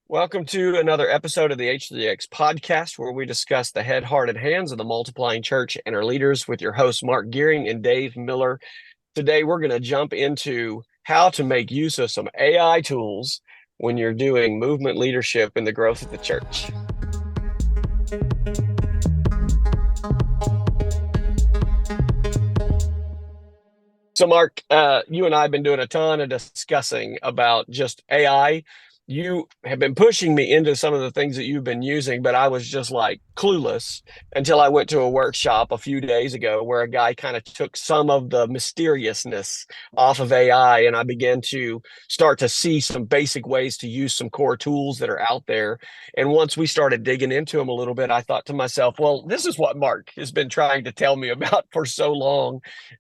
Welcome to another episode of the H3X podcast, where we discuss the head, heart, and hands of the multiplying church and our leaders with your hosts, Mark Gearing and Dave Miller. Today, we're going to jump into how to make use of some AI tools when you're doing movement leadership and the growth of the church. So, Mark, you and I have been doing a ton of discussing about just AI. You have been pushing me into some of the things that you've been using, but I was just like clueless until I went to a workshop a few days ago where a guy kind of took some of the mysteriousness off of AI, and I began to start to see some basic ways to use some core tools that are out there. And once we started digging into them a little bit, I thought to myself, well, this is what Mark has been trying to tell me about for so long.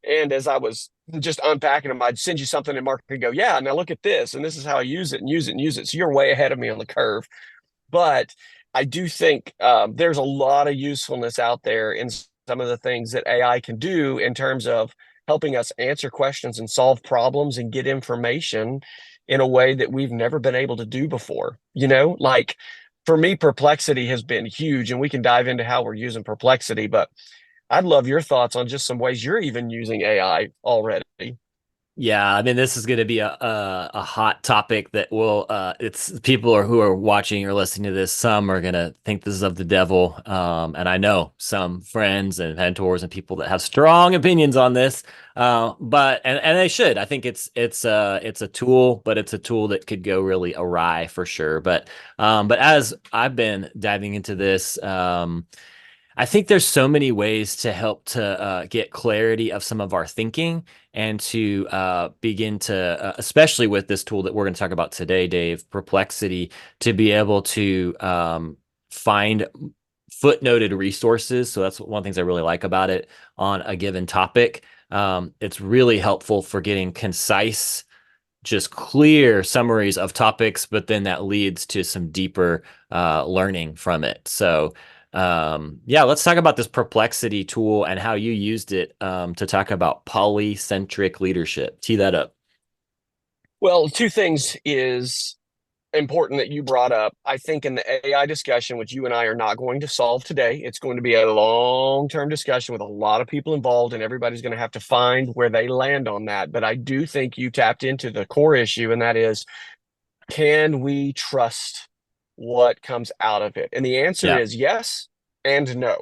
And as I was just unpacking them, I'd send you something and Mark could go, yeah, now look at this. And this is how I use it and use it and use it. So you're way ahead of me on the curve. But I do think there's a lot of usefulness out there in some of the things that AI can do in terms of helping us answer questions and solve problems and get information in a way that we've never been able to do before. Like for me, Perplexity has been huge, and we can dive into how we're using Perplexity, but I'd love your thoughts on just some ways you're even using AI already. Yeah, I mean, this is going to be a hot topic that will it's people who are watching or listening to this. Some are going to think this is of the devil, and I know some friends and mentors and people that have strong opinions on this. But they should. I think it's a tool, but it's a tool that could go really awry for sure. But as I've been diving into this, I think there's so many ways to help to get clarity of some of our thinking and to begin to, especially with this tool that we're going to talk about today, Dave, Perplexity, to be able to find footnoted resources. So that's one of the things I really like about it on a given topic. It's really helpful for getting concise, just clear summaries of topics, but then that leads to some deeper learning from it. So yeah, let's talk about this Perplexity tool and how you used it to talk about polycentric leadership. Tee that up. Well, two things is important that you brought up. I think in the AI discussion, which you and I are not going to solve today, it's going to be a long-term discussion with a lot of people involved, and everybody's going to have to find where they land on that. But I do think you tapped into the core issue, and that is, can we trust what comes out of it? And the answer Yeah, is yes and no.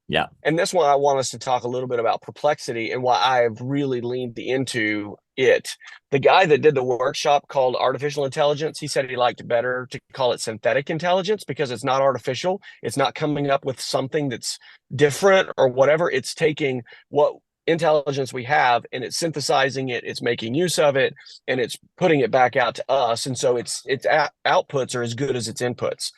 yeah, And that's why I want us to talk a little bit about Perplexity and why I've really leaned into it. The guy that did the workshop called artificial intelligence, he said he liked better to call it synthetic intelligence because it's not artificial. It's not coming up with something that's different or whatever. It's taking what intelligence we have and it's synthesizing it, it's making use of it, and it's putting it back out to us. And so its outputs are as good as its inputs.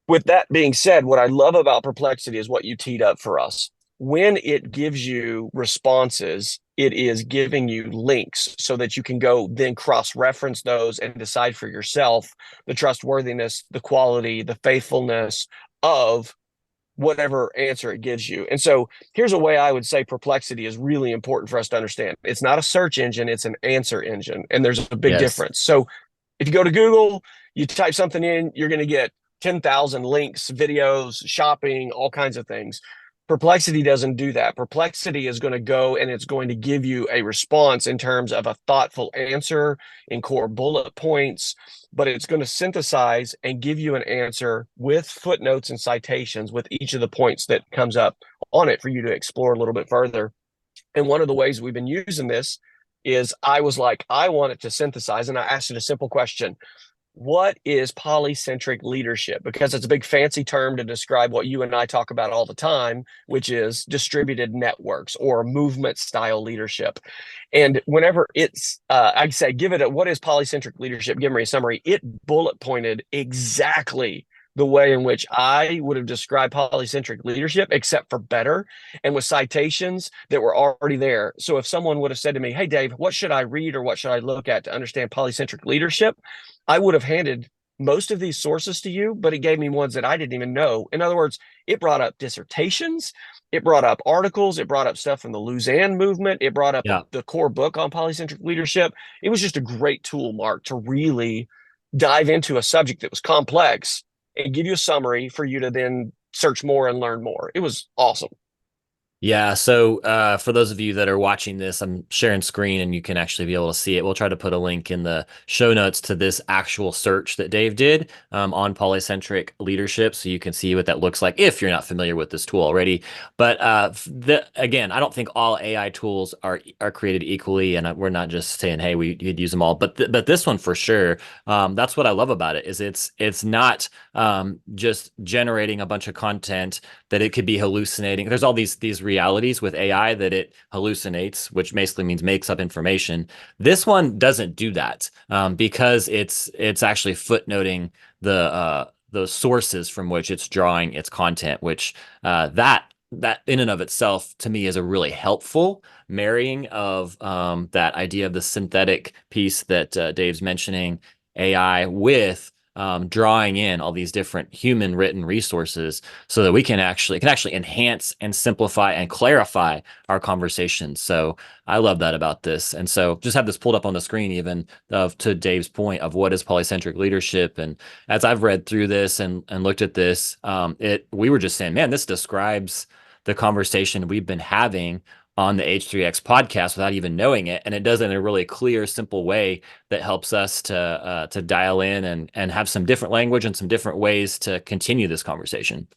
With that being said, what I love about Perplexity is what you teed up for us. When it gives you responses, it is giving you links so that you can go then cross-reference those and decide for yourself the trustworthiness, the quality, the faithfulness of whatever answer it gives you. And so here's a way I would say Perplexity is really important for us to understand. It's not a search engine, it's an answer engine. And there's a big yes, difference. So if you go to Google, you type something in, you're going to get 10,000 links, videos, shopping, all kinds of things. Perplexity doesn't do that. Perplexity is going to go and it's going to give you a response in terms of a thoughtful answer in core bullet points, but it's going to synthesize and give you an answer with footnotes and citations with each of the points that comes up on it for you to explore a little bit further. And one of the ways we've been using this is I was like, I want it to synthesize, and I asked it a simple question. What is polycentric leadership? Because it's a big fancy term to describe what you and I talk about all the time, which is distributed networks or movement style leadership. And whenever I say, give it a, what is polycentric leadership? Give me a summary. It bullet pointed exactly the way in which I would have described polycentric leadership, except for better, and with citations that were already there. So if someone would have said to me, hey, Dave, what should I read or what should I look at to understand polycentric leadership? I would have handed most of these sources to you, but it gave me ones that I didn't even know. In other words, it brought up dissertations, it brought up articles, it brought up stuff from the Lausanne movement, it brought up yeah. the core book on polycentric leadership. It was just a great tool, Mark, to really dive into a subject that was complex and give you a summary for you to then search more and learn more. It was awesome. Yeah, so for those of you that are watching this, I'm sharing screen and you can actually be able to see it. We'll try to put a link in the show notes to this actual search that Dave did on Polycentric Leadership, so you can see what that looks like if you're not familiar with this tool already. But again, I don't think all AI tools are created equally, and we're not just saying, hey, we could use them all. But this one for sure, that's what I love about it, is it's not just generating a bunch of content that it could be hallucinating. There's all these realities with AI that it hallucinates, which basically means makes up information. This one doesn't do that because it's actually footnoting the sources from which it's drawing its content, which that in and of itself to me is a really helpful marrying of that idea of the synthetic piece that Dave's mentioning, AI with drawing in all these different human written resources so that we can actually enhance and simplify and clarify our conversations. So I love that about this. And so just have this pulled up on the screen, even to Dave's point of what is polycentric leadership. And as I've read through this and looked at this, we were just saying, man, this describes the conversation we've been having on the H3X podcast without even knowing it. And it does it in a really clear, simple way that helps us to dial in and have some different language and some different ways to continue this conversation.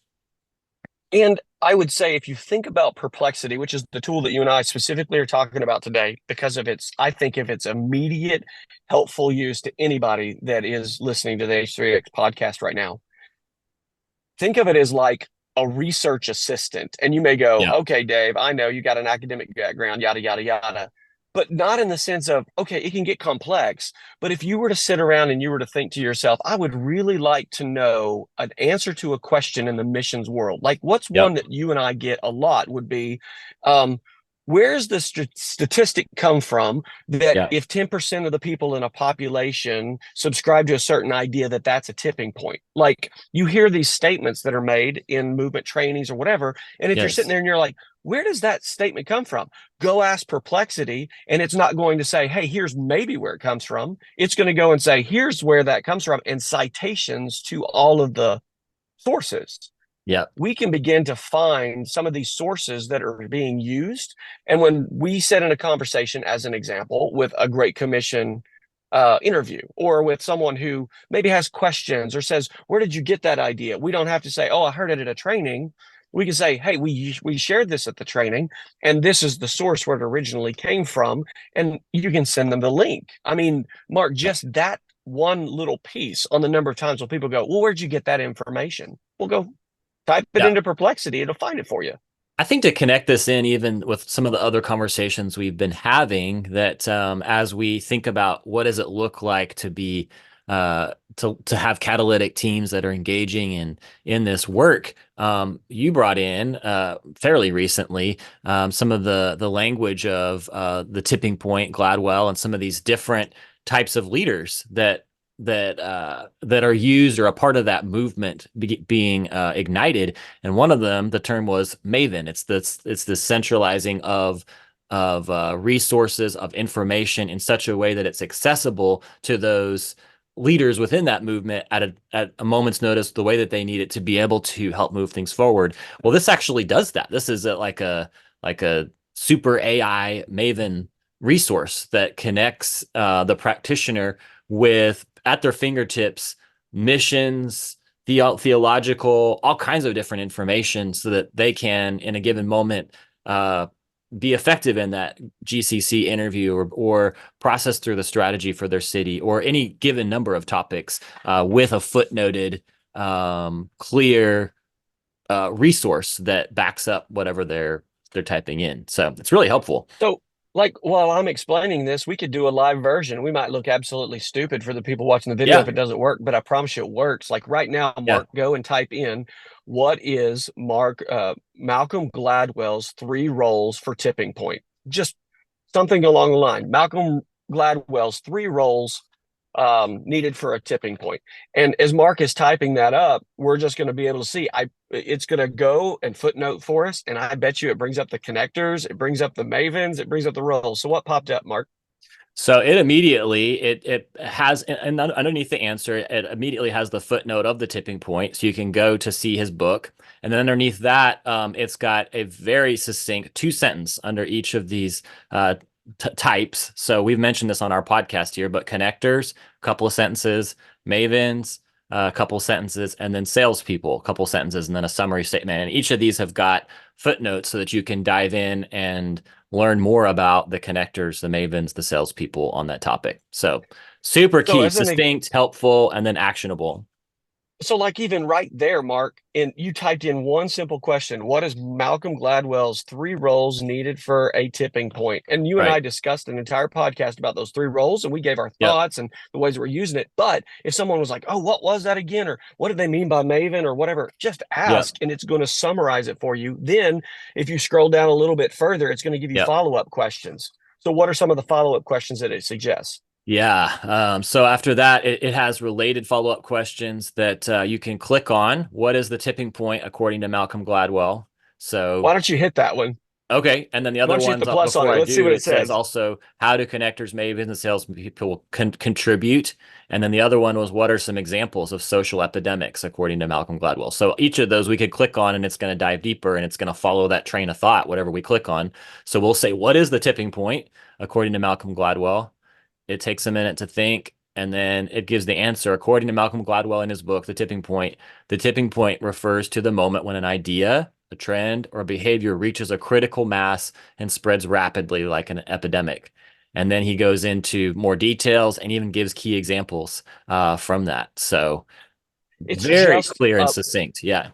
And I would say if you think about Perplexity, which is the tool that you and I specifically are talking about today, because of I think if it's immediate, helpful use to anybody that is listening to the H3X podcast right now, think of it as like a research assistant. And you may go, Yeah. okay, Dave, I know you got an academic background, yada, yada, yada. But not in the sense of, okay, it can get complex. But if you were to sit around and you were to think to yourself, I would really like to know an answer to a question in the missions world. Like, what's one Yep. that you and I get a lot would be, where's the statistic come from that Yeah. if 10% of the people in a population subscribe to a certain idea that that's a tipping point? Like, you hear these statements that are made in movement trainings or whatever, and if you're sitting Yes. there and you're like, where does that statement come from? Go ask Perplexity, and it's not going to say, hey, here's maybe where it comes from. It's going to go and say, here's where that comes from, and citations to all of the sources. Yep. We can begin to find some of these sources that are being used. And when we sit in a conversation, as an example, with a Great Commission interview, or with someone who maybe has questions or says, where did you get that idea? We don't have to say, oh, I heard it at a training. We can say, hey, we shared this at the training, and this is the source where it originally came from. And you can send them the link. I mean, Mark, just that one little piece on the number of times when people go, well, where'd you get that information? We'll go type it Yeah. into Perplexity. It'll find it for you. I think to connect this in even with some of the other conversations we've been having, that as we think about what does it look like to be to have catalytic teams that are engaging in this work, you brought in fairly recently some of the language of the tipping point, Gladwell, and some of these different types of leaders that are used or a part of that movement being ignited. And one of them, the term was Maven. It's the centralizing of resources, of information in such a way that it's accessible to those leaders within that movement at a moment's notice, the way that they need it to be able to help move things forward. Well, this actually does that. This is like a super AI Maven resource that connects the practitioner with, at their fingertips, missions, theological, all kinds of different information, so that they can, in a given moment, be effective in that GCC interview, or process through the strategy for their city, or any given number of topics with a footnoted, clear resource that backs up whatever they're typing in. So it's really helpful. So, like, while I'm explaining this, we could do a live version. We might look absolutely stupid for the people watching the video Yeah. if it doesn't work, but I promise you it works. Like right now, Yeah. Mark, go and type in, what is Malcolm Gladwell's 3 roles for tipping point? Just something along the line. Malcolm Gladwell's 3 roles needed for a tipping point. And as Mark is typing that up, we're just going to be able to see, it's going to go and footnote for us. And I bet you it brings up the connectors, it brings up the Mavens, it brings up the roles. So what popped up, Mark? So it immediately it has, and underneath the answer, it immediately has the footnote of the tipping point, so you can go to see his book. And then underneath that, it's got a very succinct 2 sentence under each of these types. So we've mentioned this on our podcast here, but connectors, a couple of sentences, mavens, a couple of sentences, and then salespeople, a couple of sentences, and then a summary statement. And each of these have got footnotes so that you can dive in and learn more about the connectors, the mavens, the salespeople on that topic. So super So key, as an succinct, helpful, and then actionable. So like even right there, Mark, and you typed in one simple question: what is Malcolm Gladwell's 3 roles needed for a tipping point? And you and Right. I discussed an entire podcast about those 3 roles, and we gave our Yep. thoughts and the ways we're using it. But if someone was like, oh, what was that again? Or what did they mean by Maven or whatever, just Yep. ask and it's going to summarize it for you. Then if you scroll down a little bit further, it's going to give you Yep. follow-up questions. So what are some of the follow-up questions that it suggests? Yeah. So after that, it has related follow-up questions that you can click on. What is the tipping point according to Malcolm Gladwell? Why So don't you hit that one? okay, and then the Why other don't you hit ones the plus on before it? I Let's see do, what it it says says. also how do connectors, maybe business salespeople contribute, and then the other one was what are some examples of social epidemics according to Malcolm Gladwell. So each of those we could click on, and it's going to dive deeper, and it's going to follow that train of thought, whatever we click on. So we'll say what is the tipping point according to Malcolm Gladwell. It takes a minute to think, and then it gives the answer. According to Malcolm Gladwell in his book, the tipping point refers to the moment when an idea, a trend, or a behavior reaches a critical mass and spreads rapidly like an epidemic. And then he goes into more details and even gives key examples from that. So It's very just clear and succinct. Yeah.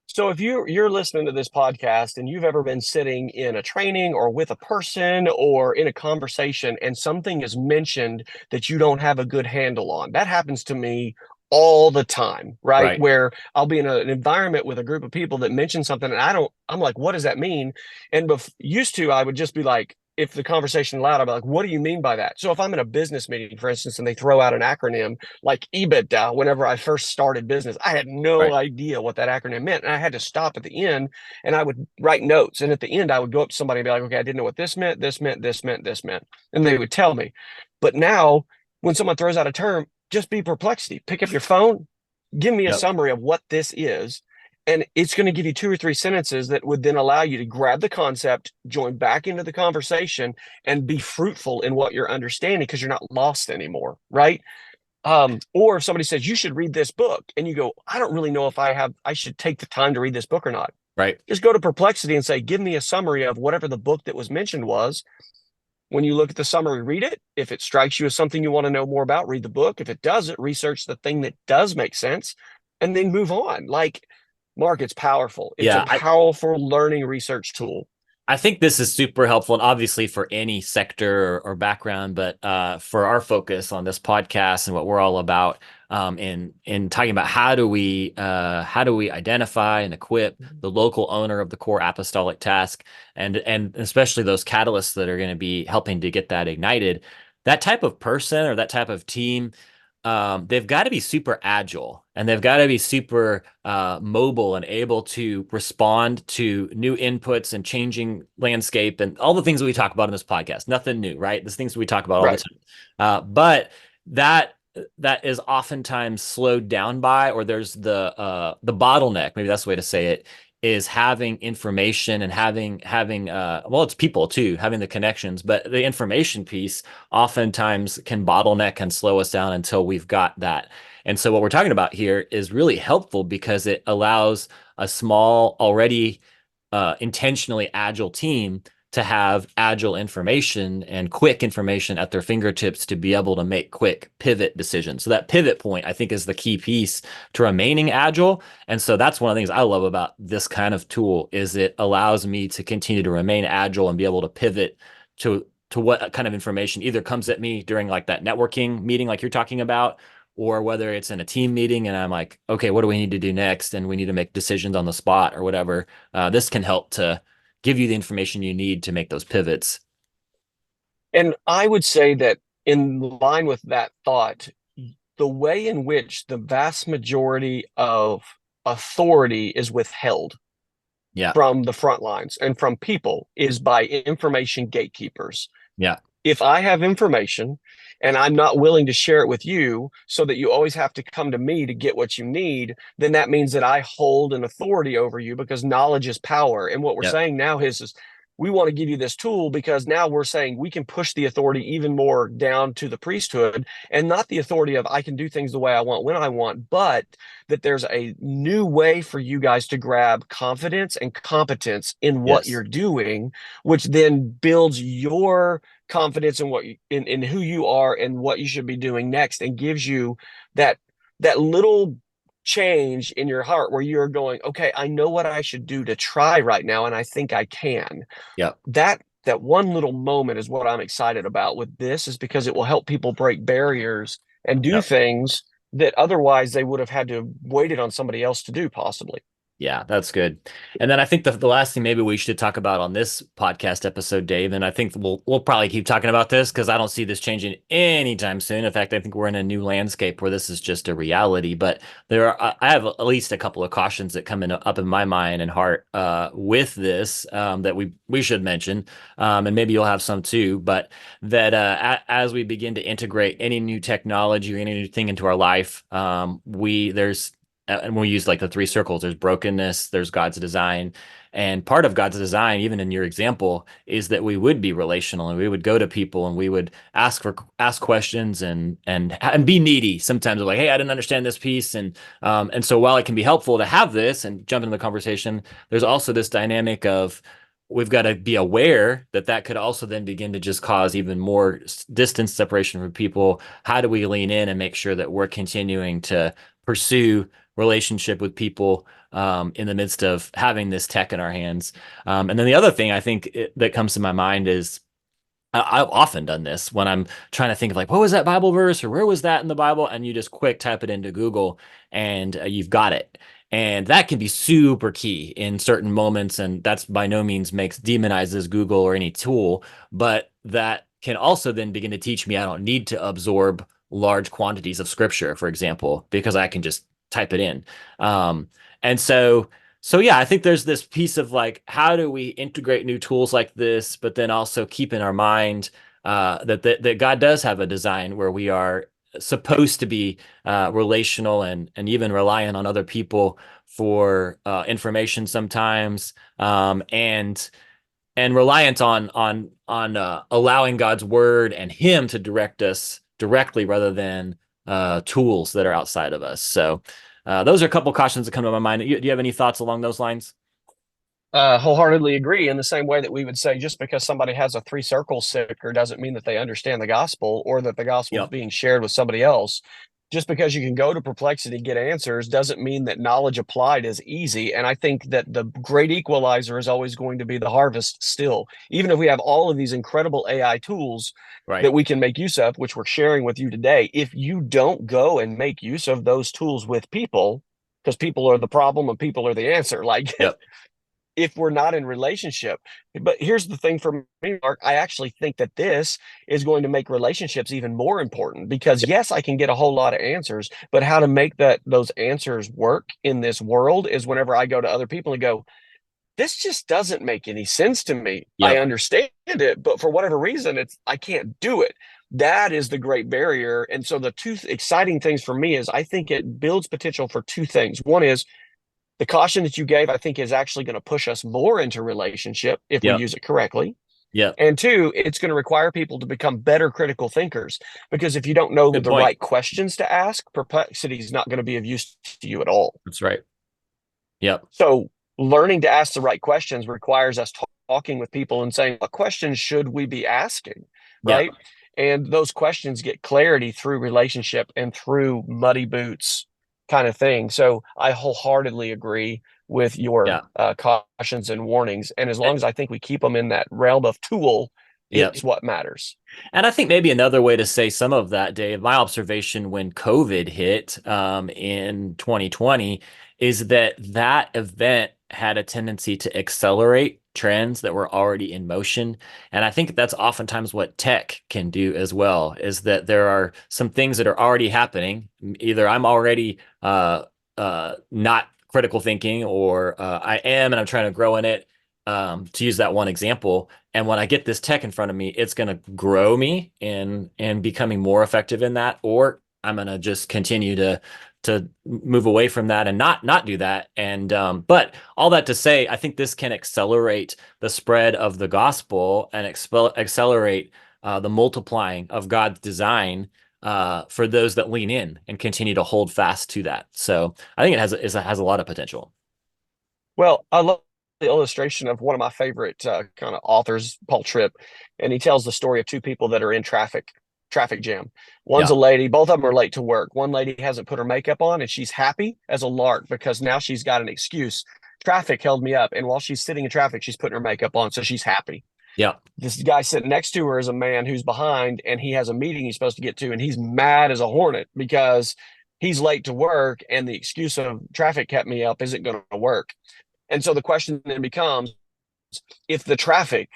So if you're listening to this podcast and you've ever been sitting in a training or with a person or in a conversation and something is mentioned that you don't have a good handle on, that happens to me all the time, right? Right. Where I'll be in an environment with a group of people that mention something and I'm like, what does that mean? And used to, I would just be like, if the conversation allowed, I'd be like, what do you mean by that? So if I'm in a business meeting, for instance, and they throw out an acronym like EBITDA, whenever I first started business, I had no Right. idea what that acronym meant. And I had to stop at the end and I would write notes. And at the end, I would go up to somebody and be like, okay, I didn't know what this meant, this meant, this meant, this meant. And they would tell me. But now, when someone throws out a term, just be Perplexity. Pick up your phone, give me a Yep. summary of what this is. And it's going to give you 2 or 3 sentences that would then allow you to grab the concept, join back into the conversation, and be fruitful in what you're understanding because you're not lost anymore, right? Or if somebody says you should read this book and you go, I don't really know if I should take the time to read this book or not. Right. Just go to Perplexity and say, give me a summary of whatever the book that was mentioned was. When you look at the summary, read it. If it strikes you as something you want to know more about, read the book. If it doesn't, research the thing that does make sense and then move on. Like, Mark, it's powerful. It's a Yeah. powerful learning research tool. I think this is super helpful, and obviously for any sector or background, but for our focus on this podcast and what we're all about, in talking about how do we identify and equip the local owner of the core apostolic task, and especially those catalysts that are going to be helping to get that ignited. That type of person or that type of team, they've got to be super agile and they've got to be super mobile and able to respond to new inputs and changing landscape and all the things that we talk about in this podcast. Nothing new, right? These things we talk about all the Right. time. But that is oftentimes slowed down by, or there's the bottleneck, maybe that's the way to say it, is having information and having well, it's people too, having the connections, but the information piece oftentimes can bottleneck and slow us down until we've got that. And so what we're talking about here is really helpful because it allows a small, already intentionally agile team to have agile information and quick information at their fingertips to be able to make quick pivot decisions. So that pivot point, I think, is the key piece to remaining agile. And so that's one of the things I love about this kind of tool is it allows me to continue to remain agile and be able to pivot to what kind of information either comes at me during like that networking meeting like you're talking about, or whether it's in a team meeting and I'm like, okay, what do we need to do next? And we need to make decisions on the spot or whatever. This can help to give you the information you need to make those pivots. And I would say that in line with that thought, the way in which the vast majority of authority is withheld Yeah. from the front lines and from people is by information gatekeepers. Yeah. if I have information and I'm not willing to share it with you so that you always have to come to me to get what you need, then that means that I hold an authority over you because knowledge is power. And what we're Yep. saying now is we want to give you this tool because now we're saying we can push the authority even more down to the priesthood, and not the authority of I can do things the way I want when I want, but that there's a new way for you guys to grab confidence and competence in what Yes. you're doing, which then builds your confidence in in who you are and what you should be doing next, and gives you that little change in your heart where you're going, okay, I know what I should do to try right now, and I think I can. Yep. That one little moment is what I'm excited about with this, is because it will help people break barriers and do Yep. things that otherwise they would have had to waited on somebody else to do, possibly. Yeah, that's good. And then I think the last thing maybe we should talk about on this podcast episode, Dave, and I think we'll probably keep talking about this because I don't see this changing anytime soon. In fact, I think we're in a new landscape where this is just a reality. But I have at least a couple of cautions that come up in my mind and heart with this that we should mention, and maybe you'll have some too. But that as we begin to integrate any new technology or any new thing into our life, there's and we use like the three circles. There's brokenness, there's God's design. And part of God's design, even in your example, is that we would be relational and we would go to people and we would ask questions and be needy. Sometimes we're like, hey, I didn't understand this piece. And so while it can be helpful to have this and jump into the conversation, there's also this dynamic of we've got to be aware that that could also then begin to just cause even more distance separation from people. How do we lean in and make sure that we're continuing to pursue relationship with people in the midst of having this tech in our hands? And then the other thing I think that comes to my mind is I've often done this when I'm trying to think of like, what was that Bible verse or where was that in the Bible? And you just quick type it into Google and you've got it. And that can be super key in certain moments. And that's by no means demonizes Google or any tool, but that can also then begin to teach me I don't need to absorb large quantities of scripture, for example, because I can just type it in. And so yeah, I think there's this piece of like, how do we integrate new tools like this, but then also keep in our mind that God does have a design where we are supposed to be relational and even reliant on other people for information sometimes, and reliant on allowing God's word and Him to direct us directly rather than tools that are outside of us. So those are a couple cautions that come to my mind. Do you have any thoughts along those lines? Wholeheartedly agree. In the same way that we would say, just because somebody has a three circle sticker doesn't mean that they understand the gospel or that the gospel is Yep. being shared with somebody else. Just because you can go to Perplexity get answers doesn't mean that knowledge applied is easy. And I think that the great equalizer is always going to be the harvest still. Even if we have all of these incredible AI tools Right. that we can make use of, which we're sharing with you today, if you don't go and make use of those tools with people, because people are the problem and people are the answer. Like Yep. if we're not in relationship. But here's the thing for me, Mark, I actually think that this is going to make relationships even more important, because yes, I can get a whole lot of answers, but how to make those answers work in this world is whenever I go to other people and go, this just doesn't make any sense to me. I Yep. understand it, but for whatever reason, I can't do it. That is the great barrier. And so the two exciting things for me is I think it builds potential for two things. One is the caution that you gave, I think, is actually going to push us more into relationship if we Yep. use it correctly. Yep. And two, it's going to require people to become better critical thinkers, because if you don't know Good the point. right questions to ask, perplexity is not going to be of use to you at all. That's right. Yep. So learning to ask the right questions requires us talking with people and saying, what questions should we be asking? Yep. Right. And those questions get clarity through relationship and through muddy boots kind of thing. So I wholeheartedly agree with your Yeah. cautions and warnings. And as long as I think we keep them in that realm of tool, Yep. it's what matters. And I think maybe another way to say some of that, Dave, my observation when COVID hit in 2020 is that event had a tendency to accelerate trends that were already in motion. And I think that's oftentimes what tech can do as well, is that there are some things that are already happening. Either I'm already not critical thinking, or I am and I'm trying to grow in it. to use that one example. And when I get this tech in front of me, it's going to grow me in becoming more effective in that, or I'm going to just continue to move away from that and not do that. And but all that to say, I think this can accelerate the spread of the gospel and accelerate the multiplying of God's design for those that lean in and continue to hold fast to that. So I think it has a lot of potential. Well, I love the illustration of one of my favorite kind of authors, Paul Tripp, and he tells the story of two people that are in traffic jam. One's Yeah. a lady, both of them are late to work. One lady hasn't put her makeup on and she's happy as a lark because now she's got an excuse. Traffic held me up, and while she's sitting in traffic, she's putting her makeup on, so she's happy. Yeah. This guy sitting next to her is a man who's behind, and he has a meeting he's supposed to get to, and he's mad as a hornet because he's late to work, and the excuse of traffic kept me up isn't going to work. And so the question then becomes, if the traffic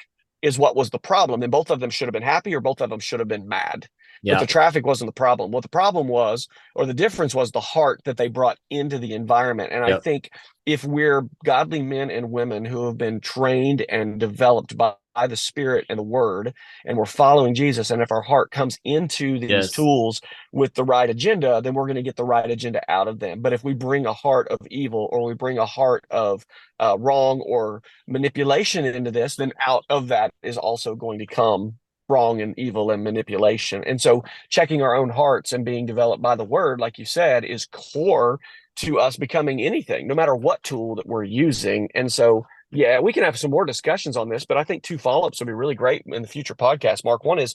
is what was the problem, then both of them should have been happy or both of them should have been mad. But Yeah. the traffic wasn't the problem. What the problem was, or the difference was, the heart that they brought into the environment. And I Yep. think if we're godly men and women who have been trained and developed by the Spirit and the Word, and we're following Jesus, and if our heart comes into these Yes. tools with the right agenda, then we're going to get the right agenda out of them. But if we bring a heart of evil, or we bring a heart of wrong or manipulation into this, then out of that is also going to come wrong and evil and manipulation. And so checking our own hearts and being developed by the Word, like you said, is core to us becoming anything, no matter what tool that we're using. And so, yeah, we can have some more discussions on this, but I think two follow-ups would be really great in the future podcast, Mark. One is,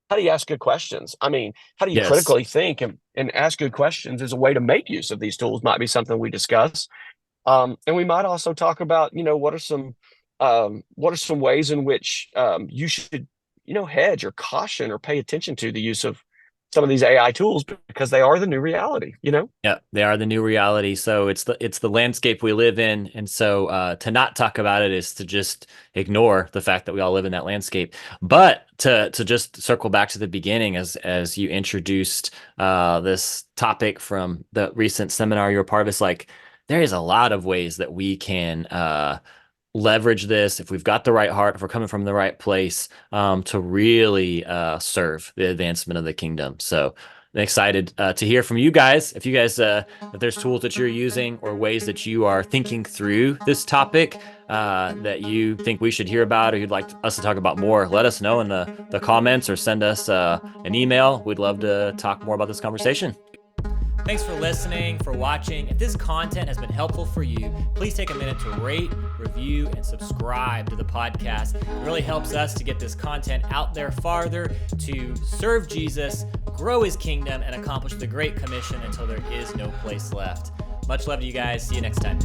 how do you ask good questions? I mean, how do you Yes. critically think and ask good questions as a way to make use of these tools? Might be something we discuss. And we might also talk about, what are some ways in which you should, hedge or caution or pay attention to the use of some of these AI tools, because they are the new reality, Yeah, they are the new reality. So it's the landscape we live in. And so to not talk about it is to just ignore the fact that we all live in that landscape. But to just circle back to the beginning, as you introduced this topic from the recent seminar you're a part of, it's like there is a lot of ways that we can leverage this if we've got the right heart, if we're coming from the right place, to really serve the advancement of the kingdom. So I'm excited to hear from you guys. If you guys, if there's tools that you're using or ways that you are thinking through this topic that you think we should hear about, or you'd like us to talk about more, let us know in the comments, or send us an email. We'd love to talk more about this conversation. Thanks for listening, for watching. If this content has been helpful for you, please take a minute to rate, review, and subscribe to the podcast. It really helps us to get this content out there farther, to serve Jesus, grow his kingdom, and accomplish the Great Commission until there is no place left. Much love to you guys. See you next time.